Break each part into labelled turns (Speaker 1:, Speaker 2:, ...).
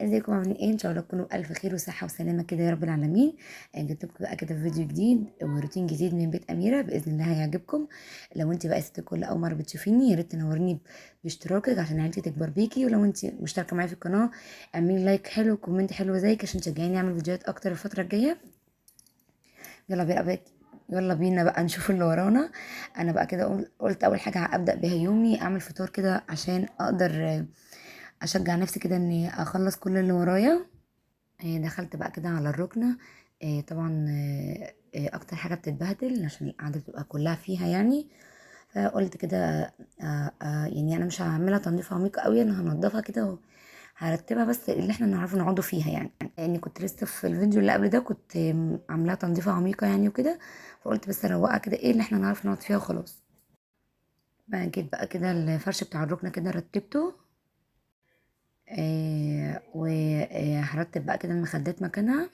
Speaker 1: ازيكم عاملين ايه؟ ان شاء الله تكونوا بالف خير وصحه وسلامه كده يا رب العالمين. جبت لكم بقى كده فيديو جديد وروتين جديد من بيت اميره، باذن الله هيعجبكم. لو انت بقى ست كل اول مره بتشوفيني، يا ريت تنوريني باشتراكك عشان عيلتي تكبر بيكي. ولو انت مشتركه معايا في القناه، اعملي لايك حلو وكومنت حلو زيك عشان تشجعيني اعمل فيديوهات اكتر الفتره الجايه. يلا بينا بقى، يلا بينا بقى نشوف اللي ورانا. انا بقى كده قلت اول حاجه ابدا بيها يومي اعمل فطار كده عشان اقدر اشجع نفسي كده اني اخلص كل اللي ورايا. دخلت بقى كده على الركنة. طبعا اكتر حاجة بتتبهدل عشان القعدة بتبقى كلها فيها يعني. فقلت كده يعني انا مش هعملها تنظيف عميق قوي، انا هنضفها كده وهرتبها بس اللي احنا نعرفه نقعدوا فيها يعني. لاني كنت لسه في الفيديو اللي قبل ده كنت عاملاها تنظيفة عميقة يعني وكده. فقلت بس اروقها كده ايه اللي احنا نعرف نقعد فيها وخلاص. بقى جيت بقى كده الفرش بتاع الركنة كده رتبته. وهرتب بقى كده المخدات مكانها.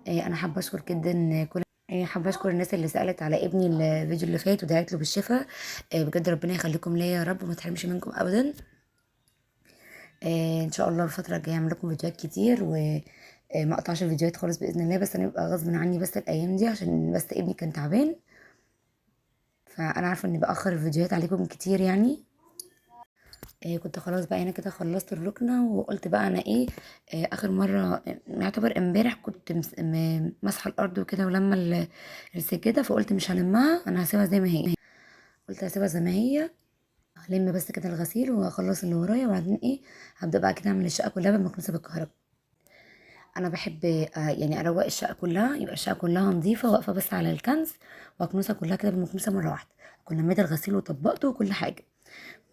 Speaker 1: انا حابه اشكر جدا كل حابه اشكر الناس اللي سالت على ابني الفيديو اللي فات ودعيت له بالشفاء. بجد ربنا يخليكم ليا يا رب وما تحرمش منكم ابدا. ان شاء الله الفتره الجايه هعمل لكم فيديوهات كتير وما اقطعش الفيديوهات خالص باذن الله، بس انا ببقى غصب عني بس الايام دي عشان بس ابني كان تعبان. فانا عارفه اني باخر الفيديوهات عليكم كتير يعني. كنت خلاص بقى انا كده خلصت الركنه وقلت بقى انا ايه. اخر مره يعتبر امبارح كنت مسحه الارض وكده ولما السجاده، فقلت مش هلمها، انا هسيبها زي ما هي. قلت هسيبها زي ما هي، هلم بس كده الغسيل واخلص اللي ورايا وبعدين ايه هبدا بقى كده اعمل الشقه كلها بالمكنسه بالكهرباء. انا بحب يعني اروق الشقه كلها، يبقى الشقه كلها نظيفه واقفه بس على الكنس، واكنسها كلها كده بالمكنسه مره واحده. كنت لميت الغسيل وطبقته وكل حاجه.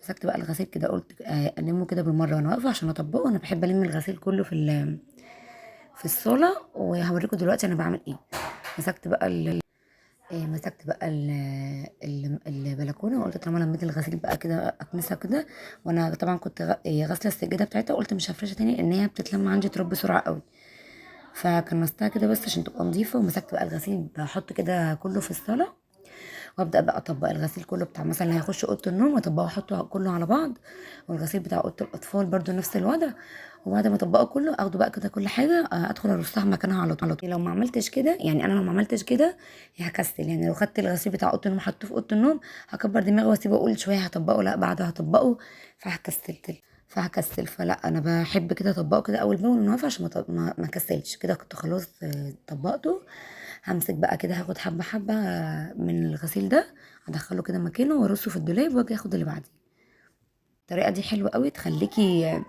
Speaker 1: مسكت بقى الغسيل كده قلت المه كده بالمره وانا واقفه عشان اطبقه. انا بحب الم الغسيل كله في الصاله، وهوريكم دلوقتي انا بعمل ايه. مسكت بقى مسكت بقى البلكونه وقلت طالما لميت الغسيل بقى كده اكنسها كده. وانا طبعا كنت غاسله السجاده بتاعتها، قلت مش هفرشها تاني لان هي بتتلم عندي تراب بسرعه قوي. فكنستها كده بس عشان تبقى نظيفه. ومسكت بقى الغسيل بحط كده كله في الصاله، وابدا بقى اطبق الغسيل كله بتاع مثلا اللي هيخش اوضه النوم واطبقه احطه كله على بعض. والغسيل بتاع اوضه الاطفال برضو نفس الوضع. وبعد ما اطبقه كله اخده بقى كده كل حاجه ادخل ارصها مكانها على طول. لو ما عملتش كده يعني انا لو ما عملتش كده هكسل يعني. لو خدت الغسيل بتاع اوضه النوم حطيته في اوضه النوم هكبر دماغي واسيبه اقول شويه هطبقه، لا بعدها هطبقه. فهكسل فلا انا بحب كده اطبقه كده اول باول من واقفه عشان ما كسلش كده. كنت خلاص طبقته. همسك بقى كده هاخد حبه حبه من الغسيل ده، ادخله كده مكانه وارصه في الدولاب واجي اخد اللي بعديه. الطريقه دي حلوه قوي تخليكي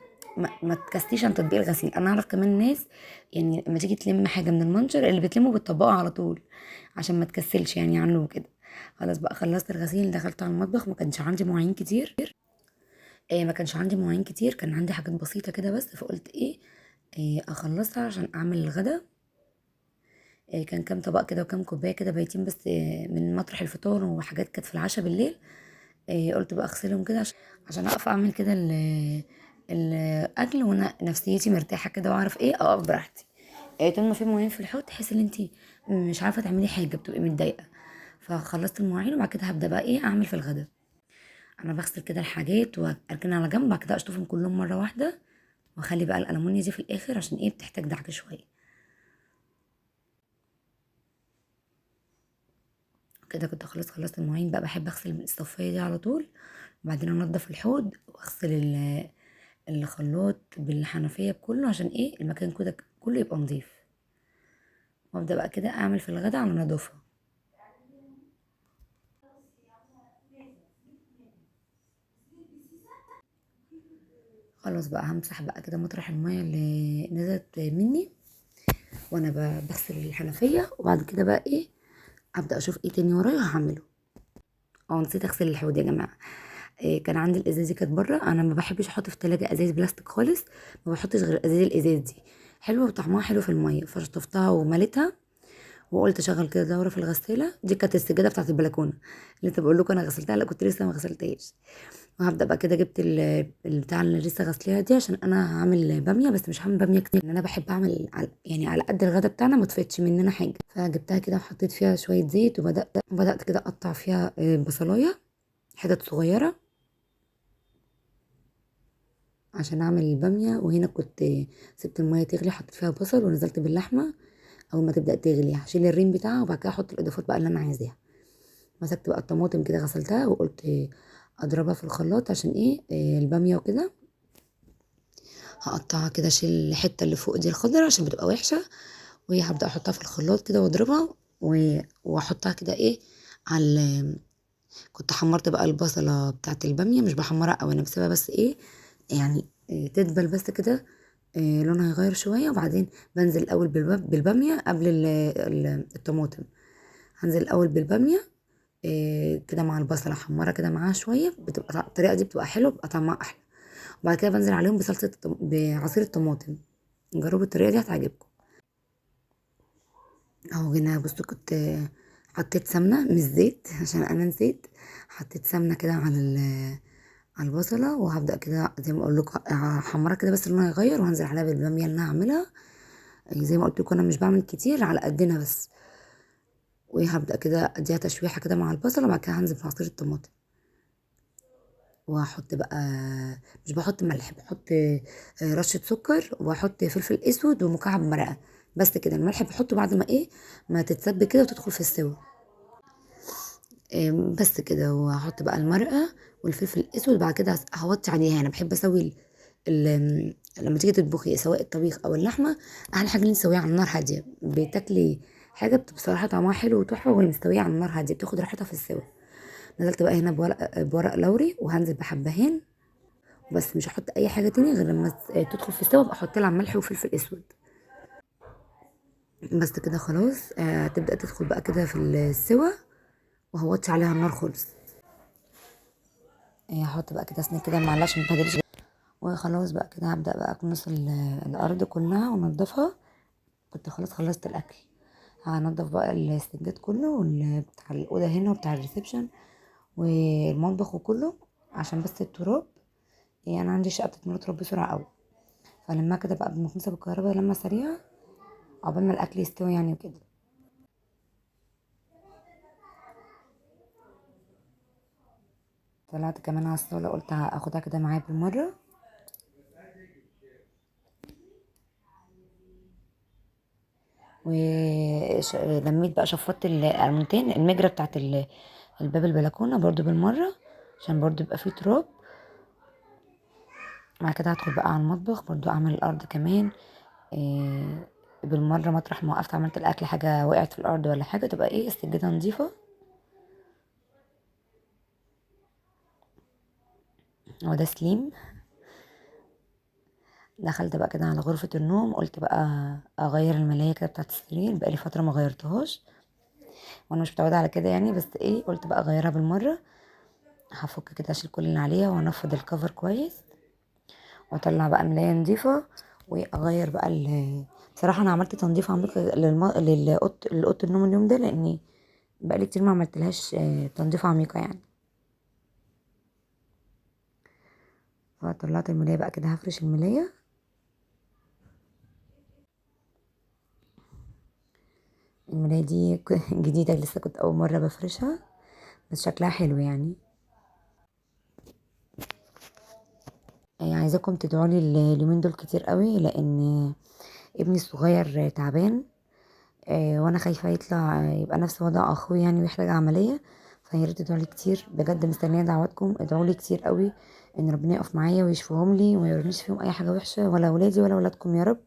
Speaker 1: ما تكسليش عن تطبيق الغسيل. انا اعرف كمان ناس يعني لما تيجي تلم حاجه من المنشر اللي بتلمه بتطبقه على طول عشان ما تكسلش يعني عنه وكده. خلاص بقى خلصت الغسيل دخلت على المطبخ. ما كانش عندي مواعين كتير. ما كانش عندي مواعين كتير، كان عندي حاجات بسيطه كده بس. فقلت إيه اخلصها عشان اعمل الغدا. كان كام طبق كده وكام كوبايه كده بايتين بس من مطرح الفطار، وحاجات كانت في العشاء بالليل. قلت بقى اغسلهم كده عشان اقف اعمل كده الاكل وانا نفسيتي مرتاحه كده واعرف ايه اقف براحتي. طول ما في مواعين في الحوض تحسي ان انت مش عارفه تعملي حاجه، بتبقي متضايقه. فخلصت المواعين وبعد كده هبدا بقى ايه اعمل في الغدا. انا بغسل كده الحاجات واركنها على جنب، بعد كده اشطفهم كلهم مره واحده، واخلي بقى الالمونيا دي في الاخر عشان ايه بتحتاج دعك شويه. كده كنت خلاص خلصت المواعين بقى. بحب اغسل من الصفايه دي على طول، وبعدين انضف الحوض واغسل الخلاط بالحنفيه بكله عشان ايه المكان كده كله يبقى نظيف. وابدا بقى كده اعمل في الغدا على نظافه. خلاص بقى همسح بقى كده مطرح الميه اللي نزلت مني وانا بغسل الحنفيه. وبعد كده بقى ايه ابدا اشوف ايه تاني ورايا هعمله. اه نسيت اغسل الحوض يا جماعه. إيه كان عندي الازاز دي كانت بره. انا ما بحبش احط في التلاجة ازاز بلاستيك خالص، ما بحطش غير ازاز الازاز دي. حلوه وطعمها حلو في الميه. فشطفتها ومليتها وقلت اشغل كده دوره في الغساله. دي كانت السجاده بتاعت البلكونه اللي بقول لكم انا غسلتها، لا كنت لسه ما غسلتهاش. وهبدا بقى كده جبت البتاع اللي لسه غسلاها دي عشان انا هعمل باميه، بس مش هعمل باميه كتير لان انا بحب اعمل يعني على قد الغدا بتاعنا ما تفيتش مننا حاجه. فجبتها كده وحطيت فيها شويه زيت وبدات كده اقطع فيها بصلايه حتت صغيره. عشان اعمل الباميه. وهنا كنت سبت الميه تغلي، حطيت فيها بصل ونزلت باللحمه. اول ما تبدا تغلي هشيل الريم بتاعها، وبعد كده احط الاضافات بقى اللي انا عايزاها. مسكت بقى الطماطم كده غسلتها وقلت اضربها في الخلاط عشان ايه الباميه وكده. هقطعها كده، اشيل الحته اللي فوق دي الخضرا عشان بتبقى وحشه، وهبدا احطها في الخلاط كده واضربها واحطها كده ايه على. كنت حمرت بقى البصله بتاعت الباميه، مش بحمرها قوي، انا بسيبها بس ايه يعني تدبل بس كده. لونها هيغير شويه، وبعدين بنزل الاول بالباميه قبل الطماطم. هنزل الاول بالباميه كده مع البصله، احمرها كده معاها شويه، بتبقى الطريقه دي بتبقى حلوه، بتبقى طعمها احلى. وبعد كده بنزل عليهم بعصير الطماطم. جربوا الطريقه دي هتعجبكم. اهو هنا بصوا كنت حطيت سمنه مش زيت عشان انا نسيت. حطيت سمنه كده على البصله، وهبدا كده زي ما اقول لكم هحمرها كده بس لونها يغير، وهنزل عليها بالباميه اللي انا هعملها. زي ما قلت لكم انا مش بعمل كتير، على قدنا بس. وهبدا كده اديها تشويحه كده مع البصله، وبعد كده هنزل بعصير الطماطم. وهحط بقى، مش بحط ملح، بحط رشه سكر، وبحط فلفل اسود ومكعب مرقه. بس كده. الملح بحطه بعد ما ايه ما تتسبك كده وتدخل في السوا. بس كده. وهحط بقى المرقه والفلفل الاسود. بعد كده هوطي عليها. انا بحب اسوي لما تيجي تطبخي سواء الطبيخ او اللحمه، احلى حاجه اللي تسويها على النار هاديه، بتاكلي حاجه بتبقى بصراحه طعمها حلو وتحفه، وهي مستويه على النار هاديه بتاخد راحتها في السوا. نزلت بقى هنا بورق لوري، وهنزل بحبهان. بس مش هحط اي حاجه تاني غير لما تدخل في السوا، ابقى احط لها ملح وفلفل اسود. بس كده خلاص. تبدا تدخل بقى كده في السوا، وهوطي عليها النار خالص. هحط بقى كده سنه كده معلقه عشان متبهدلش. وخلاص بقى كده هبدا بقى اكنس الارض كلها وانضفها. كنت خلاص خلصت الاكل. هنضف بقى السجاد كله بتاع الاوضه هنا وبتاع الريسبشن والمطبخ وكله، عشان بس التراب. يعني انا عندي شقه بتتملى تراب بسرعه قوي، فلما كده بقى بمكنسه بالكهرباء لما سريعه عقبال ما الاكل يستوي يعني وكده. طلعت كمان على الصاله، قلت اخدها كده معايا بالمره. ولميت بقى، شفطت الالمونتين المجرى بتاعت الباب البلكونه برضو بالمره، عشان برضو يبقى فيه تراب. بعد كده هدخل بقى على المطبخ برضو اعمل الارض كمان بالمره. مطرح ما وقفت عملت الاكل حاجه وقعت في الارض ولا حاجه، تبقى ايه السجاده نظيفه. هو ده سليم. دخلت بقى كده على غرفه النوم، قلت بقى اغير الملايه كده بتاعت السرير، بقالي فتره ما غيرتهاش، وانا مش متعوده على كده يعني. بس ايه قلت بقى اغيرها بالمره. هفك كده اشيل كل اللي عليها، وانفض الكفر كويس، واطلع بقى الملايه نظيفه، واغير بقى بصراحه انا عملت تنظيف عميق لأوضة النوم اليوم ده، لاني بقالي كتير ما عملتلهاش تنظيف عميقه يعني. فطلعت الملايه بقى كده، هفرش الملايه. الملايه دي جديده لسه، كنت اول مره بفرشها، بس شكلها حلو يعني. عايزاكم تدعولي اليومين دول كتير قوي، لان ابني الصغير تعبان. وانا خايفه يطلع يبقى نفس وضع اخوه يعني، ويحتاج عمليه. فيا ريت تدعوا لي كتير بجد، مستنيه دعواتكم. ادعوا لي كتير قوي ان ربنا يقف معايا ويشفيهم لي، وما يورنيش فيهم اي حاجه وحشه، ولا اولادي ولا اولادكم يا رب.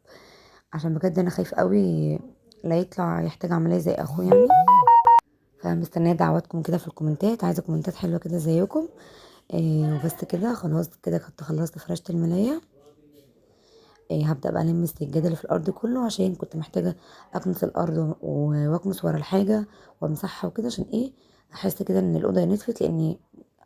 Speaker 1: عشان بجد انا خايف قوي لا يطلع يحتاج عمليه زي اخوه يعني. فمستنيه دعواتكم كده في الكومنتات، عايزه كومنتات حلوه كده زيكم. وبس كده خلاص، كده كنت خلصت فرشة الملايه. هبدأ بقى ألم السجادة اللي في الأرض كله، عشان كنت محتاجة أكنس الأرض وأكنس ورا الحاجة وأمسحها وكده، عشان إيه أحس كده إن الأوضة نطفت. لأن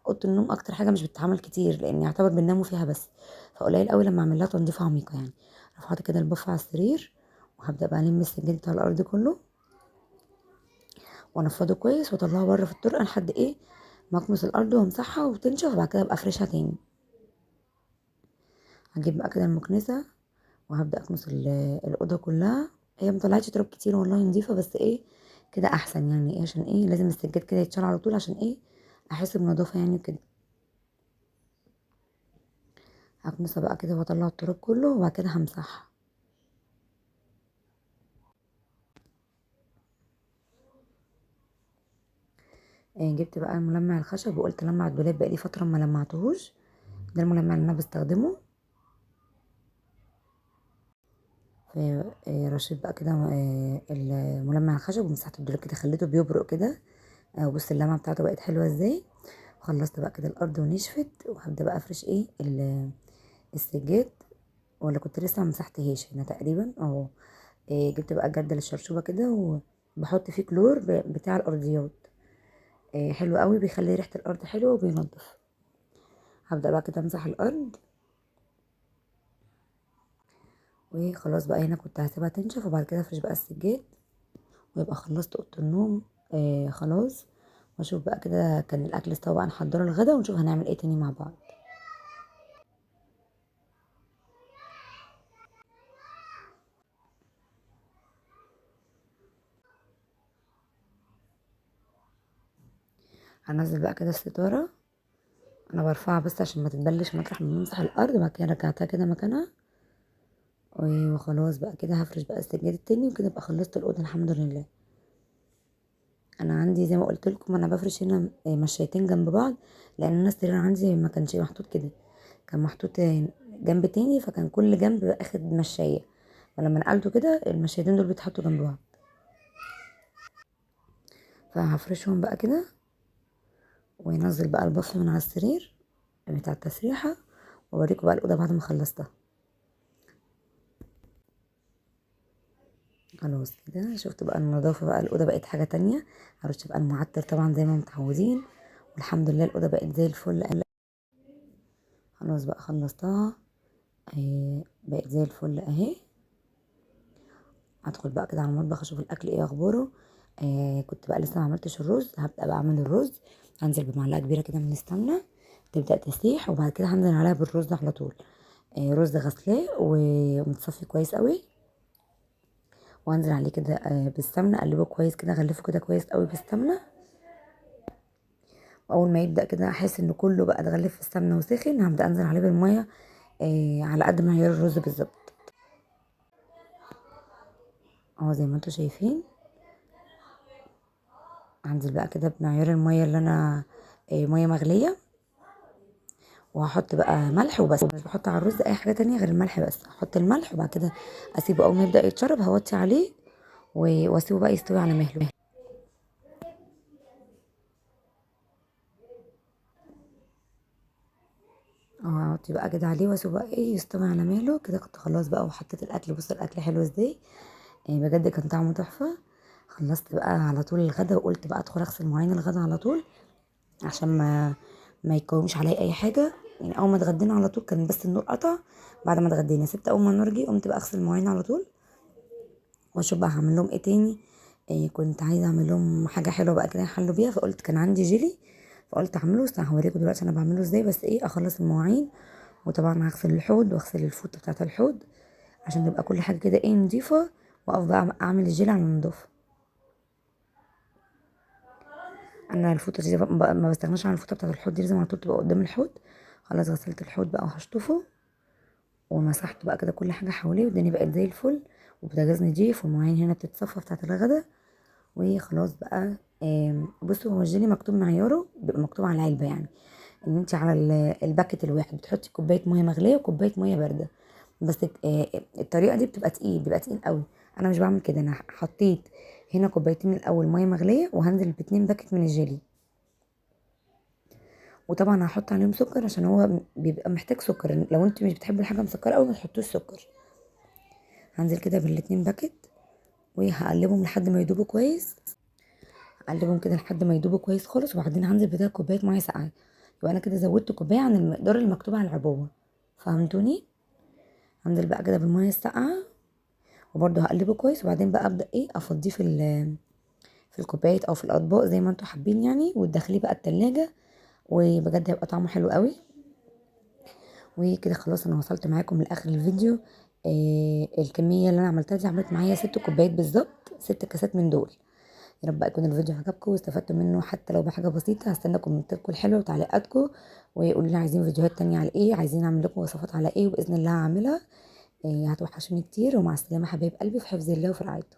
Speaker 1: أوضة النوم أكتر حاجة مش بتتعمل كتير، لأن يعتبر بنناموا فيها بس، فقليل أوي لما أعمل لها تنظيف عميقة يعني. رفعت كده البف على السرير، وهبدأ بقى ألم السجاد بتاع الأرض كله، وأنفضه كويس، وأطلعه بره في الطرقة لحد إيه ما أكنس الأرض وأمسحها وتنشف، وبعد كده أبقى أفرشها تاني. هجيب بقى كده المكنسة، وهبدأ أكنس الأوضة كلها. هي مطلعتش تراب كتير والله، نظيفة، بس ايه كده أحسن يعني. ايه عشان ايه لازم السجاد كده يتشال على طول، عشان ايه أحس بنظافة يعني وكده. هكنسها بقى كده واطلع التراب كله، وبعد كده همسحها. جبت بقى الملمع الخشب وقلت لمع الدولاب، بقالي فتره ما لمعتهوش. ده الملمع اللي انا بستخدمه. رشيت بقى كده الملمع الخشب ومسحت الدولاب كده، خليته بيبرق كده. بص اللمعه بتاعته بقت حلوه ازاي. خلصت بقى كده الارض ونشفت، وهبدا بقى افرش ايه السجاد. ولا كنت لسه ما مسحتهاش هنا تقريبا اهو. جبت بقى الجردل الشرشوبه كده، وبحط فيه كلور بتاع الارضيات. حلو قوي، بيخلي ريحه الارض حلوه وبينضف. هبدا بقى كده امسح الارض. وخلاص بقى هنا كنت هسيبها تنشف، وبعد كده افرش بقى السجاد، ويبقى خلصت اوضه النوم. خلاص. واشوف بقى كده كان الاكل استوى بقى، نحضره الغدا ونشوف هنعمل ايه تاني مع بعض. هنزل بقى كده الستاره. انا برفعها بس عشان ما تتبلش مطرح ما نمسح الارض، وبعد كده رجعتها كده مكانها. وخلاص بقى كده هفرش بقى السجاد التاني، وكده ابقى خلصت الاوضه الحمد لله. انا عندي زي ما قلت لكم، انا بفرش هنا مشايتين جنب بعض، لان انا السرير عندي ما كانش محطوط كده، كان محطوط جنب تاني، فكان كل جنب اخد مشايه. فلما نقلته كده المشايتين دول بيتحطوا جنب بعض. فهفرشهم بقى كده، وينزل بقى البف من على السرير بتاع التسريحه، واوريكم بقى الاوضه بعد ما خلصتها. خلاص كده شفت بقى النظافه، بقى الاوضه بقت حاجه تانية. هرش بقى المعطر طبعا زي ما متعودين، والحمد لله الاوضه بقت زي الفل. خلاص بقى خلصتها. بقت زي الفل اهي. هدخل بقى كده على المطبخ اشوف الاكل ايه اخباره. كنت بقى لسه ما عملتش الرز، هبدا بقى اعمل الرز. هنزل بمعلقه كبيره كده من السمنه، تبدا تسيح، وبعد كده هنزل عليها بالرز على طول. رز غسلاه ومتصفي كويس قوي، وانزل عليه كده بالسمنه، اقلبه كويس كده، اغلفه كده كويس قوي بالسمنه. واول ما يبدا كده احس ان كله بقى اتغلف في السمنه وسخن، هبدا انزل عليه بالميه على قد معيار الرز بالظبط. اهو زي ما انتم شايفين. هنزل بقى كده بمعيار الميه اللي انا ميه مغليه، وهحط بقى ملح وبس. مش بحط على الرز اي حاجه تانية غير الملح بس. هحط الملح، وبعد كده اسيبه اول ما يبدا يتشرب هوطي عليه، واسيبه بقى يستوي على مهله. هوطي بقى كده عليه واسيبه بقى ايه يستوي على مهله كده. كنت خلاص بقى وحطيت الاكل. بص الاكل حلو ازاي، بجد كان طعمه تحفه. خلصت بقى على طول الغدا، وقلت بقى ادخل اغسل مواعين الغدا على طول، عشان ما يتكومش عليا اي حاجه. يعني اول ما اتغدينا على طول كان بس النور قطع. بعد ما اتغدينا سبت اول ما النور جه، قمت بقى اغسل المواعين على طول، واشوف بقى هعمل لهم ايه تاني. كنت عايزه اعمل لهم حاجه حلوه بقى كده يحلوا بيها، فقلت كان عندي جيلي، فقلت اعمله. بس هوريكم دلوقتي انا بعمله ازاي، بس ايه اخلص المواعين. وطبعا هغسل الحوض واغسل الفوطه بتاعه الحوض، عشان تبقى كل حاجه كده ايه نضيفه، واقف بقى اعمل الجيلي على النضافه. انا الفوطه دي ما بستغناش عن الفوطه بتاعه الحوض دي، لازم على طول تبقى قدام الحوض. خلاص غسلت الحوض بقى وهشطفه، ومسحت بقى كده كل حاجه حواليه، والدنيا بقت زي الفل، وبوتاجاز نضيف، والمواعين هنا بتتصفى بتاعه الغدا. وخلاص بقى. بصوا هو الجيلي مكتوب معياره، بيبقى مكتوب على العلبه يعني، ان انت على الباكت الواحد بتحطي كوبايه ميه مغليه وكوبايه ميه بارده. بس الطريقه دي بتبقى تقيل، بيبقى تقيل قوي. انا مش بعمل كده، انا حطيت هنا كوبايتين الاول ميه مغليه، وهنزل باتنين باكت من الجيلي. وطبعا هحط عليهم سكر، عشان هو بيبقى محتاج سكر. لو انت مش بتحبي الحاجه مسكره قوي ما تحطوش سكر. هنزل كده بالاتنين باكت، وهقلبهم لحد ما يدوبوا كويس. اقلبهم كده لحد ما يدوبوا كويس خالص، وبعدين هنزل بده كوبايه ميه ساقعه. يبقى انا كده زودت كوبايه عن المقدار اللي مكتوب على العبوه. فهمتوني؟ هنزل بقى كده بالميه الساقعه، وبرده هقلبه كويس، وبعدين بقى ابدا ايه افضيه في الكوبايات او في الاطباق زي ما انتوا حابين يعني، وتدخليه بقى التلاجة. وبجد هيبقى طعمه حلو قوي. وكده خلاص انا وصلت معاكم لاخر الفيديو. الكميه اللي انا عملتها دي عملت معايا 6 كوبايات بالظبط، 6 كاسات من دول. يا رب يكون الفيديو عجبكم واستفدتوا منه حتى لو بحاجه بسيطه. هستنى كومنتاتكم الحلوه وتعليقاتكم، وقولوا لي عايزين فيديوهات تانية على ايه، عايزين اعمل لكم وصفات على ايه، وباذن الله هعملها. هتوحشوني كتير، ومع السلامه حبايب قلبي، في حفظ الله وفي رعايته.